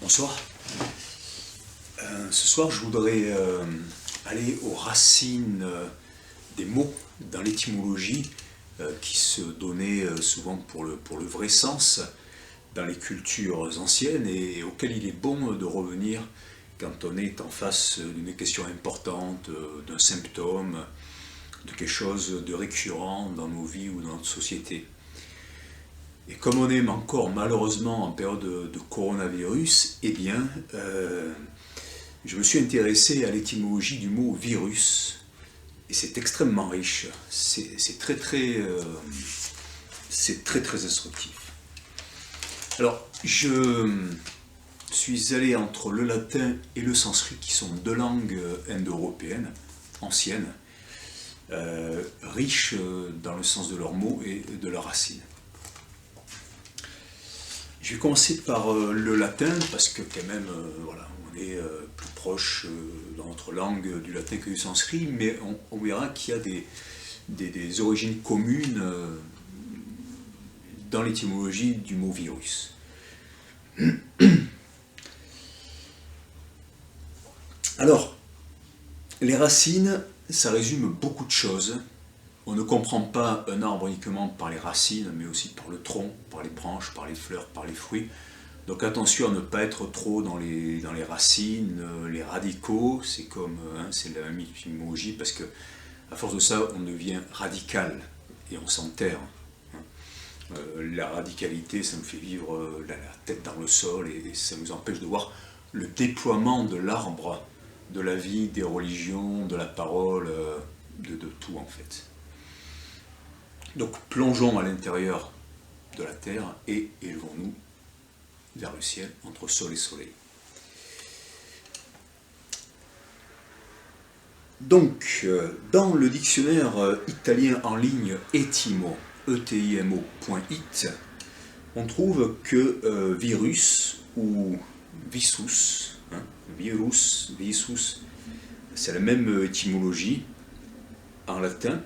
Bonsoir. Ce soir, je voudrais aller aux racines des mots dans l'étymologie qui se donnaient souvent pour le vrai sens dans les cultures anciennes et auxquelles il est bon de revenir quand on est en face d'une question importante, d'un symptôme, de quelque chose de récurrent dans nos vies ou dans notre société. Et comme on est encore malheureusement en période de coronavirus, eh bien, je me suis intéressé à l'étymologie du mot virus. Et c'est extrêmement riche. C'est très instructif. Alors, je suis allé entre le latin et le sanskrit, qui sont deux langues indo-européennes, anciennes, riches dans le sens de leurs mots et de leurs racines. Je vais commencer par le latin, parce que quand même, voilà, on est plus proche dans notre langue du latin que du sanskrit, mais on verra qu'il y a des origines communes dans l'étymologie du mot virus. Alors, les racines, ça résume beaucoup de choses. On ne comprend pas un arbre uniquement par les racines, mais aussi par le tronc, par les branches, par les fleurs, par les fruits. Donc attention à ne pas être trop dans les racines, les radicaux, c'est c'est la même étymologie, parce que à force de ça, on devient radical et on s'enterre. La radicalité, ça nous fait vivre la tête dans le sol et ça nous empêche de voir le déploiement de l'arbre, de la vie, des religions, de la parole, de tout en fait. Donc plongeons à l'intérieur de la terre et élevons-nous vers le ciel, entre sol et soleil. Donc, dans le dictionnaire italien en ligne Etimo, etimo.it, on trouve que virus ou visus, virus, visus, c'est la même étymologie en latin,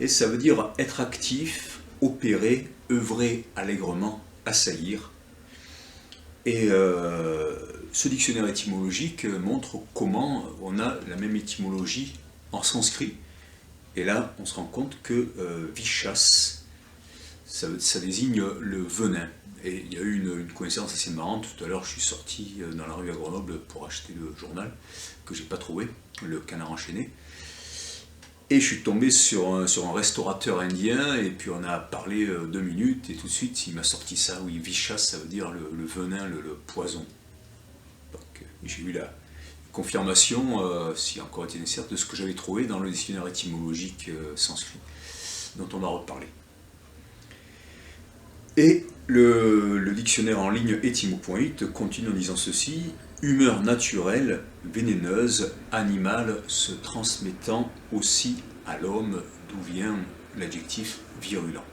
et ça veut dire être actif, opérer, œuvrer allègrement, assaillir. Et ce dictionnaire étymologique montre comment on a la même étymologie en sanskrit. Et là, on se rend compte que vishas, ça désigne le venin. Et il y a eu une coïncidence assez marrante. Tout à l'heure, je suis sorti dans la rue à Grenoble pour acheter le journal que j'ai pas trouvé, le Canard enchaîné. Et je suis tombé sur un restaurateur indien, et puis on a parlé 2 minutes, et tout de suite il m'a sorti ça, oui, vishas, ça veut dire le venin, le poison. Donc j'ai eu la confirmation, si encore été nécessaire, de ce que j'avais trouvé dans le dictionnaire étymologique sanskrit, dont on a reparlé. Et le dictionnaire en ligne etimo.it continue en disant ceci: humeur naturelle, vénéneuse, animale, se transmettant aussi à l'homme, d'où vient l'adjectif virulent.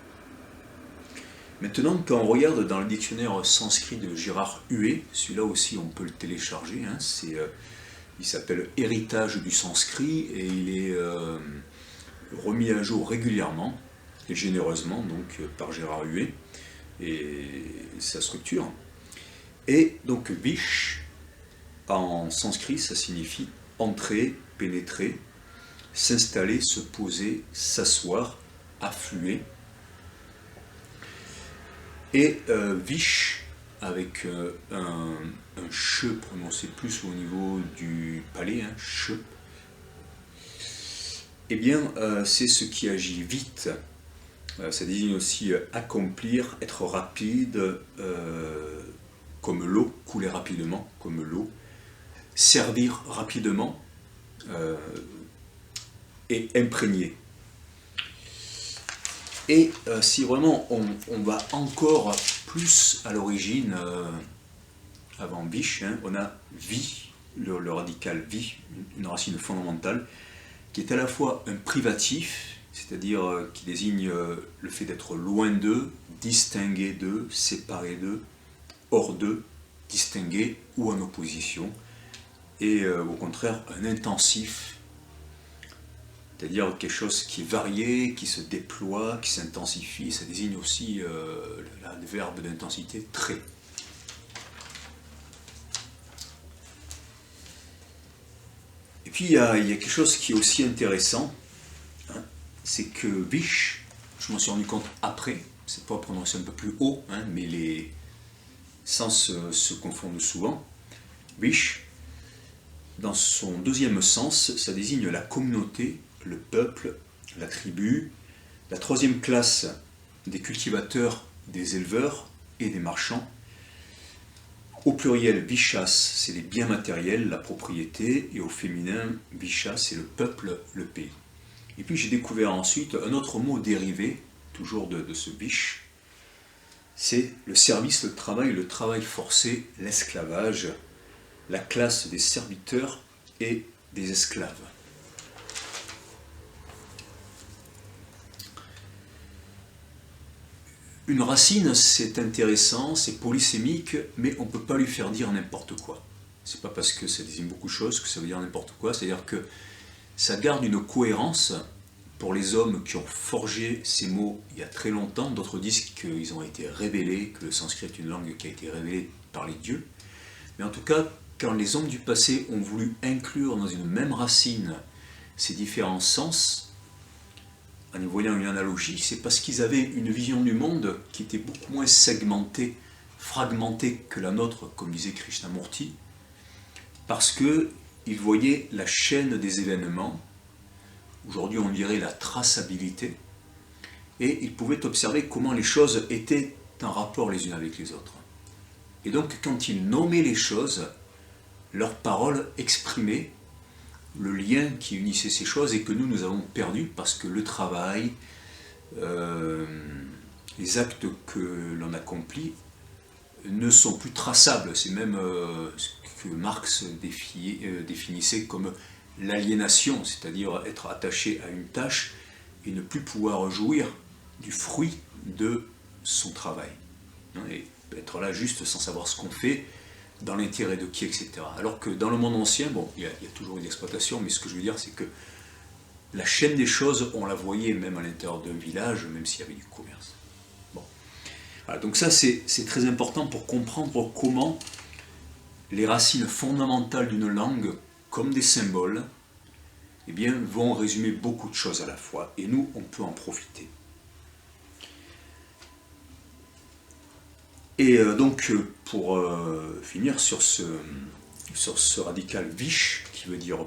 Maintenant, quand on regarde dans le dictionnaire sanskrit de Gérard Huet, celui-là aussi on peut le télécharger, il s'appelle Héritage du sanskrit, et il est remis à jour régulièrement, et généreusement, donc par Gérard Huet, et sa structure. Et donc vish, en sanskrit, ça signifie entrer, pénétrer, s'installer, se poser, s'asseoir, affluer. Et vish, avec un che prononcé plus au niveau du palais, che, eh bien, c'est ce qui agit vite. Ça désigne aussi accomplir, être rapide, comme l'eau, couler rapidement, comme l'eau, servir rapidement et imprégner. Et si vraiment on va encore plus à l'origine, avant vish, on a vi, le radical vi, une racine fondamentale, qui est à la fois un privatif, c'est-à-dire qui désigne le fait d'être loin d'eux, distingué d'eux, séparé d'eux, hors d'eux, distingué ou en opposition, et au contraire un intensif, c'est-à-dire quelque chose qui est varié, qui se déploie, qui s'intensifie. Ça désigne aussi l'adverbe d'intensité très. puis il y a quelque chose qui est aussi intéressant, hein, c'est que Vish, je m'en suis rendu compte après, c'est pas prononcé un peu plus haut, hein, mais les sens se confondent souvent. Vish, dans son deuxième sens, ça désigne la communauté, le peuple, la tribu, la troisième classe des cultivateurs, des éleveurs et des marchands. Au pluriel, Vishas, c'est les biens matériels, la propriété, et au féminin, Visha, c'est le peuple, le pays. Et puis j'ai découvert ensuite un autre mot dérivé, toujours de ce Vish, c'est le service, le travail forcé, l'esclavage, la classe des serviteurs et des esclaves. Une racine, c'est intéressant, c'est polysémique, mais on ne peut pas lui faire dire n'importe quoi. C'est pas parce que ça désigne beaucoup de choses que ça veut dire n'importe quoi, c'est-à-dire que ça garde une cohérence pour les hommes qui ont forgé ces mots il y a très longtemps. D'autres disent qu'ils ont été révélés, que le sanskrit est une langue qui a été révélée par les dieux. Mais en tout cas, quand les hommes du passé ont voulu inclure dans une même racine ces différents sens, en y voyant une analogie, c'est parce qu'ils avaient une vision du monde qui était beaucoup moins segmentée, fragmentée que la nôtre, comme disait Krishnamurti, parce qu'ils voyaient la chaîne des événements, aujourd'hui on dirait la traçabilité, et ils pouvaient observer comment les choses étaient en rapport les unes avec les autres. Et donc quand ils nommaient les choses, leurs paroles exprimaient le lien qui unissait ces choses et que nous avons perdu parce que le travail, les actes que l'on accomplit ne sont plus traçables. C'est même ce que Marx définissait comme l'aliénation, c'est-à-dire être attaché à une tâche et ne plus pouvoir jouir du fruit de son travail. Et être là juste sans savoir ce qu'on fait, dans l'intérêt de qui, etc. Alors que dans le monde ancien, bon, il y a toujours une exploitation, mais ce que je veux dire, c'est que la chaîne des choses, on la voyait même à l'intérieur d'un village, même s'il y avait du commerce. Bon. Voilà, donc ça, c'est très important pour comprendre comment les racines fondamentales d'une langue, comme des symboles, eh bien, vont résumer beaucoup de choses à la fois, et nous, on peut en profiter. Et donc, pour finir sur ce radical vish, qui veut dire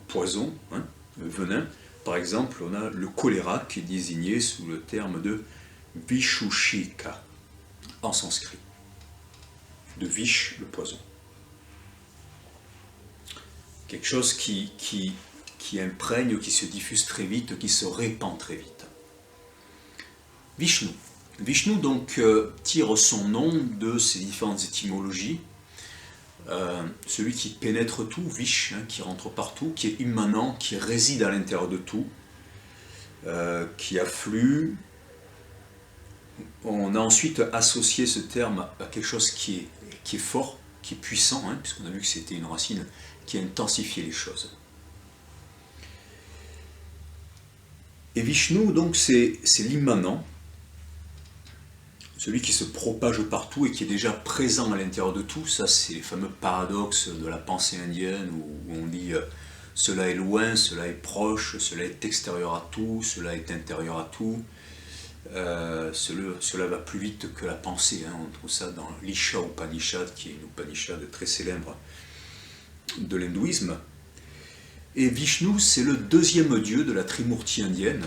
poison, hein, venin, par exemple, on a le choléra qui est désigné sous le terme de vishushika, en sanskrit. De vish, le poison. Quelque chose qui imprègne, qui se diffuse très vite, qui se répand très vite. Vishnu. Vishnu donc tire son nom de ses différentes étymologies. Celui qui pénètre tout, Vish, hein, qui rentre partout, qui est immanent, qui réside à l'intérieur de tout, qui afflue. On a ensuite associé ce terme à quelque chose qui est fort, qui est puissant, hein, puisqu'on a vu que c'était une racine qui intensifiait les choses. Et Vishnu, donc, c'est l'immanent, celui qui se propage partout et qui est déjà présent à l'intérieur de tout. Ça, c'est les fameux paradoxes de la pensée indienne où on dit cela est loin, cela est proche, cela est extérieur à tout, cela est intérieur à tout. Cela va plus vite que la pensée. Hein. On trouve ça dans l'Isha Upanishad, qui est une Upanishad très célèbre de l'hindouisme. Et Vishnu, c'est le deuxième dieu de la Trimurti indienne.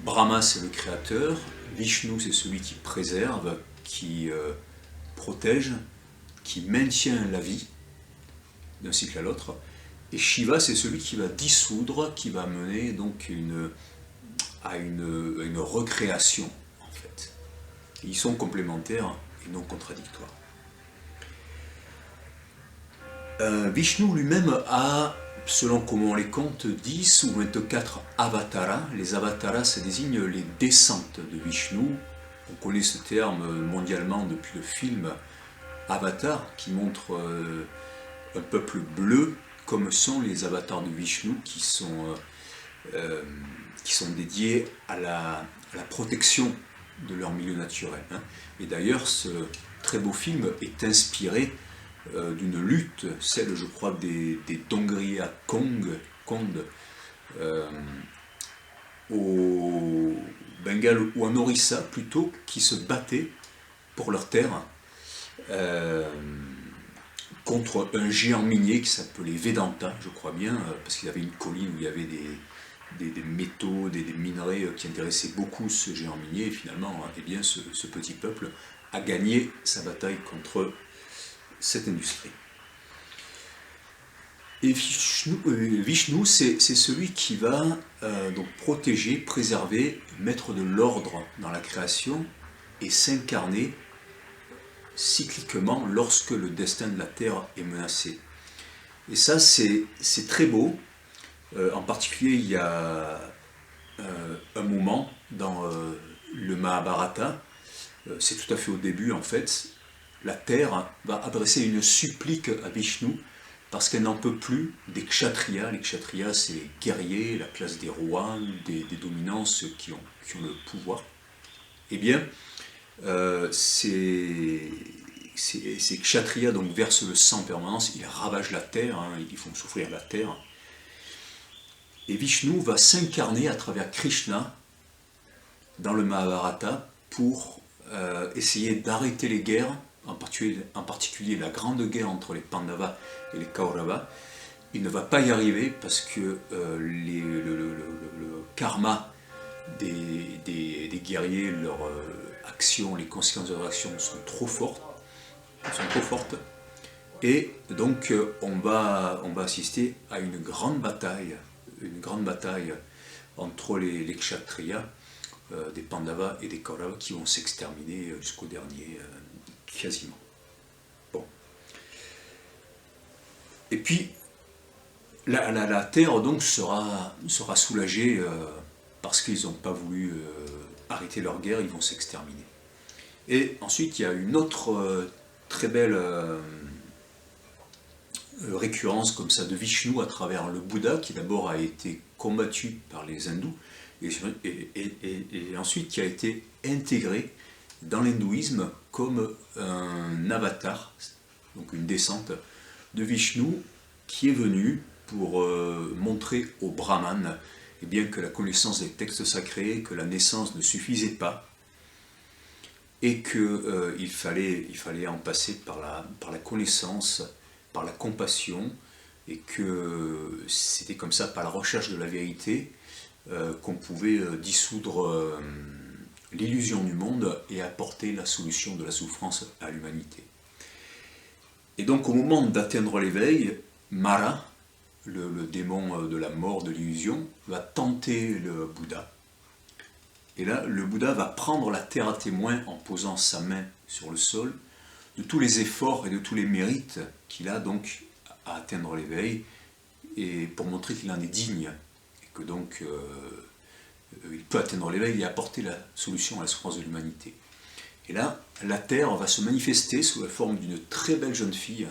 Brahma, c'est le créateur. Vishnu, c'est celui qui préserve, qui protège, qui maintient la vie d'un cycle à l'autre. Et Shiva, c'est celui qui va dissoudre, qui va mener donc à une recréation, en fait. Et ils sont complémentaires et non contradictoires. Vishnu lui-même a, selon comment on les compte, 10 ou 24 avatars. Les avatars, ça désigne les descentes de Vishnu. On connaît ce terme mondialement depuis le film Avatar, qui montre un peuple bleu, comme sont les avatars de Vishnu, qui sont dédiés à la protection de leur milieu naturel. Hein. Et d'ailleurs, ce très beau film est inspiré d'une lutte, celle je crois des Dongria Kond, au Bengale ou en Orissa plutôt, qui se battaient pour leur terre contre un géant minier qui s'appelait Vedanta, je crois bien, parce qu'il y avait une colline où il y avait des métaux, des minerais qui intéressaient beaucoup ce géant minier, et finalement, eh bien, ce petit peuple a gagné sa bataille contre cette industrie. Et Vishnu, c'est celui qui va donc protéger, préserver, mettre de l'ordre dans la création et s'incarner cycliquement lorsque le destin de la Terre est menacé. Et ça, c'est très beau. En particulier, il y a un moment dans le Mahabharata, c'est tout à fait au début en fait, la Terre va adresser une supplique à Vishnu parce qu'elle n'en peut plus des kshatriyas. Les kshatriyas, c'est les guerriers, la classe des rois, des dominants, ceux qui ont le pouvoir. Eh bien, ces kshatriyas donc versent le sang en permanence, ils ravagent la terre, ils font souffrir la terre. Et Vishnu va s'incarner à travers Krishna dans le Mahabharata pour essayer d'arrêter les guerres, en particulier la grande guerre entre les Pandavas et les Kauravas. Il ne va pas y arriver parce que le karma des guerriers, leur action, les conséquences de leur action sont trop fortes. Et donc on va assister à une grande bataille entre les kshatriyas, des Pandavas et des Kauravas qui vont s'exterminer jusqu'au dernier, quasiment. Bon. Et puis la terre donc sera soulagée parce qu'ils n'ont pas voulu arrêter leur guerre, ils vont s'exterminer. Et ensuite il y a une autre très belle récurrence comme ça de Vishnu à travers le Bouddha, qui d'abord a été combattu par les hindous et ensuite qui a été intégré dans l'hindouisme comme un avatar, donc une descente de Vishnu qui est venu pour montrer aux brahmanes eh bien, que la connaissance des textes sacrés, que la naissance ne suffisait pas et qu'il fallait en passer par la connaissance, par la compassion, et que c'était comme ça, par la recherche de la vérité, qu'on pouvait dissoudre l'illusion du monde et apporter la solution de la souffrance à l'humanité. Et donc au moment d'atteindre l'éveil, Mara, le démon de la mort, de l'illusion, va tenter le Bouddha. Et là, le Bouddha va prendre la terre à témoin en posant sa main sur le sol de tous les efforts et de tous les mérites qu'il a donc à atteindre l'éveil, et pour montrer qu'il en est digne, et que donc il peut atteindre l'éveil et apporter la solution à la souffrance de l'humanité. Et là, la terre va se manifester sous la forme d'une très belle jeune fille,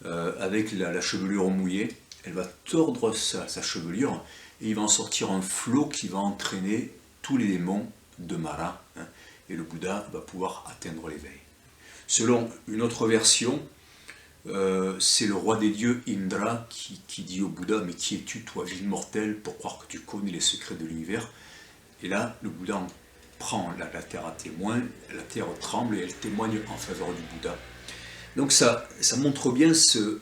avec la chevelure mouillée. Elle va tordre sa chevelure, et il va en sortir un flot qui va entraîner tous les démons de Mara, et le Bouddha va pouvoir atteindre l'éveil. Selon une autre version, c'est le roi des dieux, Indra, qui dit au Bouddha « Mais qui es-tu, toi, ville mortelle, pour croire que tu connais les secrets de l'univers ?» Et là, le Bouddha prend la terre à témoin, la terre tremble et elle témoigne en faveur du Bouddha. Donc ça montre bien ce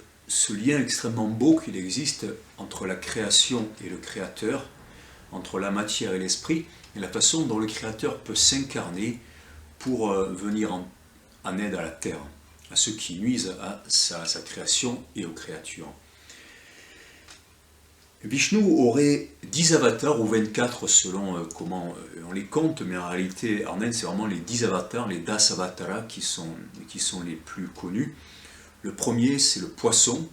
lien extrêmement beau qu'il existe entre la création et le créateur, entre la matière et l'esprit, et la façon dont le créateur peut s'incarner pour venir en aide à la terre, à ceux qui nuisent à sa création et aux créatures. Vishnu aurait 10 avatars, ou 24 selon comment on les compte, mais en réalité en Inde c'est vraiment les 10 avatars, les Dasavatara qui sont les plus connus. Le premier c'est le poisson,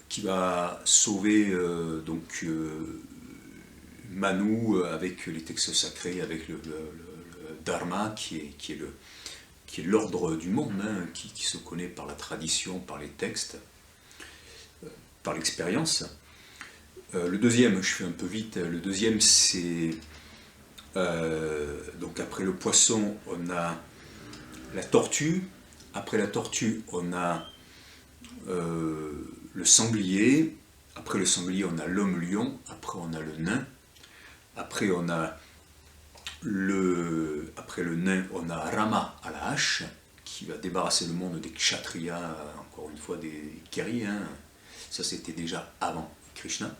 qui va sauver Manu avec les textes sacrés, avec le Dharma qui est l'ordre du monde, qui se connaît par la tradition, par les textes, par l'expérience. Le deuxième, je fais un peu vite, le deuxième c'est, donc après le poisson, on a la tortue, Après la tortue, on a le sanglier. Après le sanglier, on a l'homme-lion. Après, on a le nain. Après, après le nain, on a Rama à la hache, qui va débarrasser le monde des kshatriyas, encore une fois des guerriers. Hein. Ça, c'était déjà avant Krishna.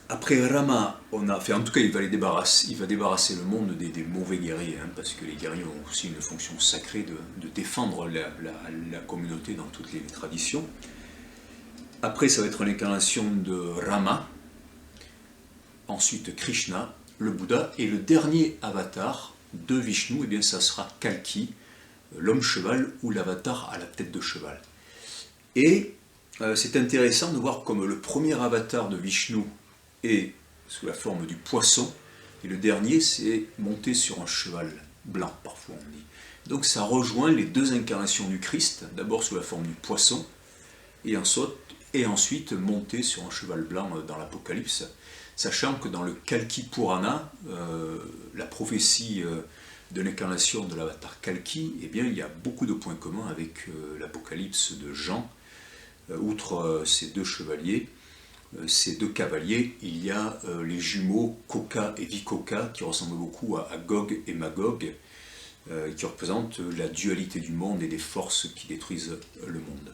Après Rama, en tout cas, il va débarrasser le monde des mauvais guerriers, hein, parce que les guerriers ont aussi une fonction sacrée de défendre la communauté dans toutes les traditions. Après, ça va être l'incarnation de Rama, ensuite Krishna, le Bouddha, et le dernier avatar de Vishnu, eh bien, ça sera Kalki, l'homme cheval ou l'avatar à la tête de cheval. Et c'est intéressant de voir comme le premier avatar de Vishnu est sous la forme du poisson, et le dernier c'est monté sur un cheval blanc, parfois on dit. Donc ça rejoint les deux incarnations du Christ, d'abord sous la forme du poisson, et ensuite monté sur un cheval blanc dans l'Apocalypse, sachant que dans le Kalki Purana, la prophétie de l'incarnation de l'avatar Kalki, eh bien, il y a beaucoup de points communs avec l'Apocalypse de Jean. Outre ces deux chevaliers, ces deux cavaliers, il y a les jumeaux Koka et Vikoka qui ressemblent beaucoup à Gog et Magog, qui représentent la dualité du monde et des forces qui détruisent le monde.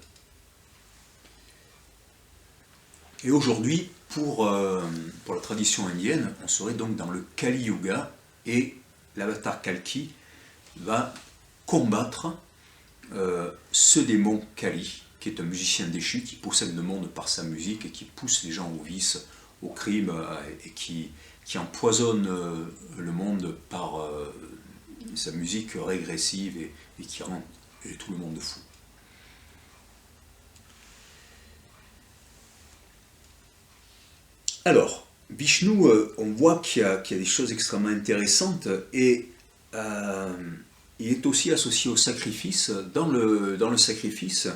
Et aujourd'hui, pour la tradition indienne, on serait donc dans le Kali Yuga, et l'avatar Kalki va combattre ce démon Kali, qui est un musicien déchu, qui possède le monde par sa musique et qui pousse les gens au vice, au crime, et qui empoisonne le monde par sa musique régressive et qui rend tout le monde fou. Alors, Vishnu, on voit qu'il y a des choses extrêmement intéressantes, et il est aussi associé au sacrifice. Dans le sacrifice,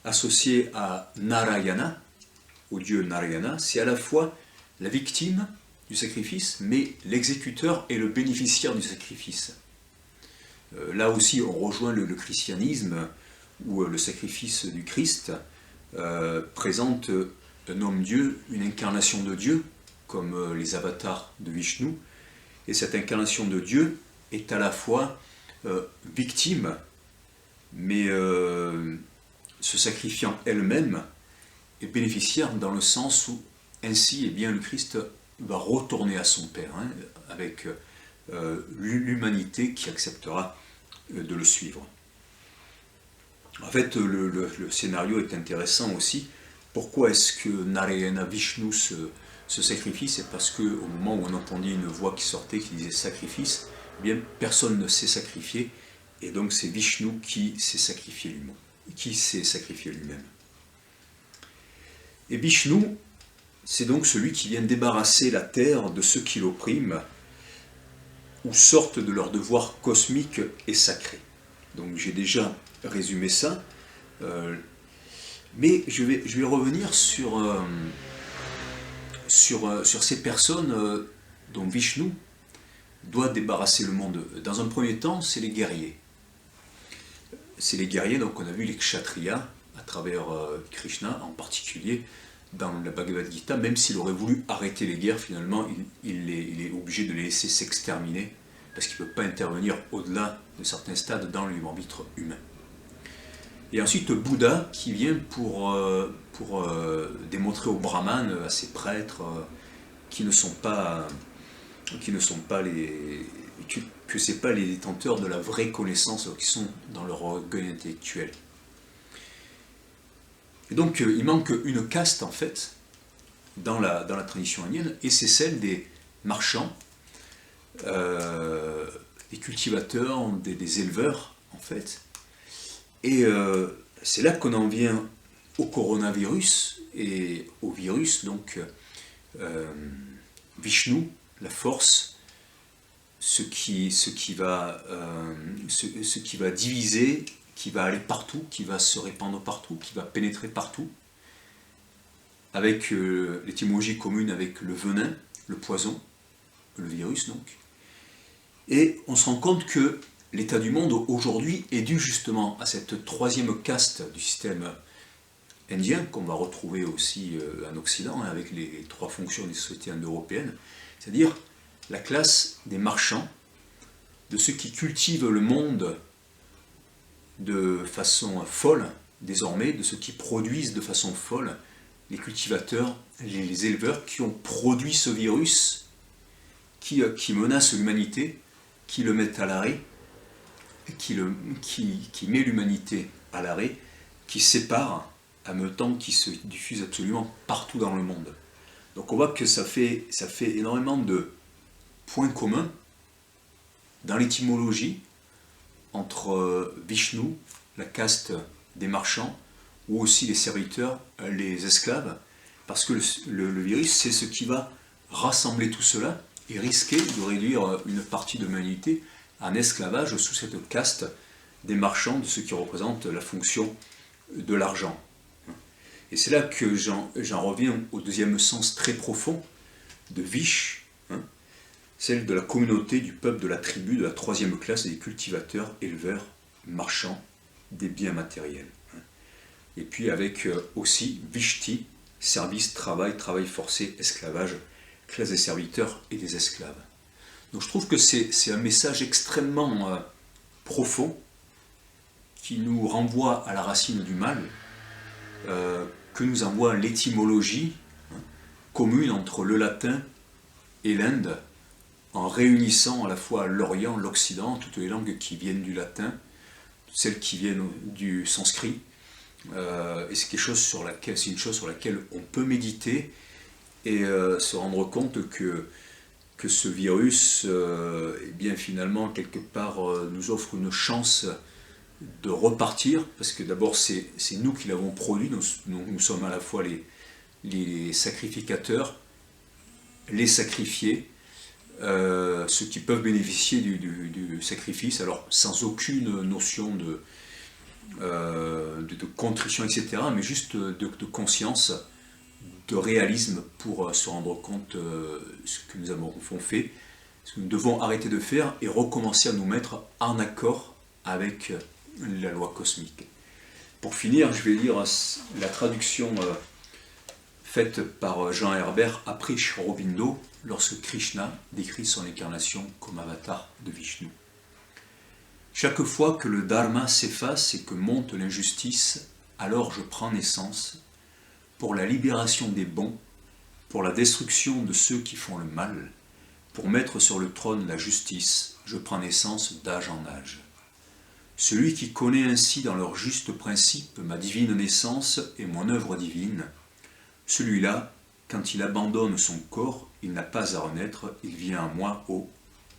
associé à Narayana, au dieu Narayana, c'est à la fois la victime du sacrifice, mais l'exécuteur et le bénéficiaire du sacrifice. Là aussi, on rejoint le christianisme, où le sacrifice du Christ présente un homme-dieu, une incarnation de Dieu, comme les avatars de Vishnu, et cette incarnation de Dieu est à la fois victime, mais se sacrifiant elle-même, est bénéficiaire dans le sens où ainsi eh bien, le Christ va retourner à son Père, hein, avec l'humanité qui acceptera de le suivre. En fait, le scénario est intéressant aussi. Pourquoi est-ce que Narayana Vishnu se sacrifie? C'est parce qu'au moment où on entendait une voix qui sortait qui disait sacrifice, eh bien, personne ne s'est sacrifié, et donc c'est Vishnu qui s'est sacrifié lui-même. Et Vishnu, c'est donc celui qui vient débarrasser la terre de ceux qui l'oppriment ou sortent de leur devoir cosmique et sacré. Donc j'ai déjà résumé ça, mais je vais revenir sur ces personnes dont Vishnu doit débarrasser le monde. Dans un premier temps, c'est les guerriers. C'est les guerriers, donc on a vu les kshatriyas à travers Krishna, en particulier dans la Bhagavad Gita, même s'il aurait voulu arrêter les guerres, finalement il est obligé de les laisser s'exterminer, parce qu'il ne peut pas intervenir au-delà de certains stades dans le libre arbitre humain. Et ensuite Bouddha qui vient pour démontrer aux brahmanes, à ces prêtres, qui ne sont pas que ce n'est pas les détenteurs de la vraie connaissance, qui sont dans leur orgueil intellectuel. Et donc il manque une caste en fait dans la tradition indienne, et c'est celle des marchands, des cultivateurs, des éleveurs en fait. Et c'est là qu'on en vient au coronavirus et au virus, donc Vishnu, la force, ce qui va diviser, qui va aller partout, qui va se répandre partout, qui va pénétrer partout, avec l'étymologie commune avec le venin, le poison, le virus donc. Et on se rend compte que l'état du monde aujourd'hui est dû justement à cette troisième caste du système indien, qu'on va retrouver aussi en Occident, avec les trois fonctions des sociétés indo-européennes, c'est-à-dire la classe des marchands, de ceux qui cultivent le monde de façon folle, désormais, de ceux qui produisent de façon folle, les cultivateurs, les éleveurs qui ont produit ce virus qui menace l'humanité, qui le met à l'arrêt, qui met l'humanité à l'arrêt, qui sépare un mutant qui se diffuse absolument partout dans le monde. Donc on voit que ça fait énormément de points communs dans l'étymologie entre Vishnu, la caste des marchands, ou aussi les serviteurs, les esclaves, parce que le virus, c'est ce qui va rassembler tout cela et risquer de réduire une partie de l'humanité en esclavage sous cette caste des marchands, de ceux qui représentent la fonction de l'argent. Et c'est là que j'en reviens au deuxième sens très profond de Vish, celle de la communauté, du peuple, de la tribu, de la troisième classe des cultivateurs, éleveurs, marchands des biens matériels. Et puis avec aussi Vishti, service, travail, travail forcé, esclavage, classe des serviteurs et des esclaves. Donc je trouve que c'est un message extrêmement profond qui nous renvoie à la racine du mal, que nous envoie l'étymologie commune entre le latin et l'Inde, en réunissant à la fois l'Orient, l'Occident, toutes les langues qui viennent du latin, celles qui viennent du sanskrit, et c'est une chose sur laquelle on peut méditer et se rendre compte que ce virus, eh bien finalement, quelque part, nous offre une chance de repartir, parce que d'abord c'est nous qui l'avons produit, nous sommes à la fois les sacrificateurs, les sacrifiés, ceux qui peuvent bénéficier du sacrifice, alors sans aucune notion de contrition, etc., mais juste de conscience, de réalisme pour se rendre compte ce que nous avons fait, ce que nous devons arrêter de faire et recommencer à nous mettre en accord avec la loi cosmique. Pour finir, je vais lire la traduction faite par Jean Herbert après Sri Aurobindo, lorsque Krishna décrit son incarnation comme avatar de Vishnu. Chaque fois que le dharma s'efface et que monte l'injustice, alors je prends naissance pour la libération des bons, pour la destruction de ceux qui font le mal, pour mettre sur le trône la justice, je prends naissance d'âge en âge. Celui qui connaît ainsi dans leur juste principe ma divine naissance et mon œuvre divine, celui-là, quand il abandonne son corps, il n'a pas à renaître, il vient à moi, ô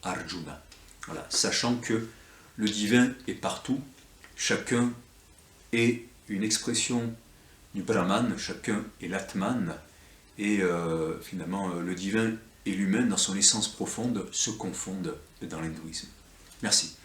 Arjuna. Voilà, sachant que le divin est partout, chacun est une expression du Brahman, chacun est l'Atman, et finalement le divin et l'humain dans son essence profonde se confondent dans l'hindouisme. Merci.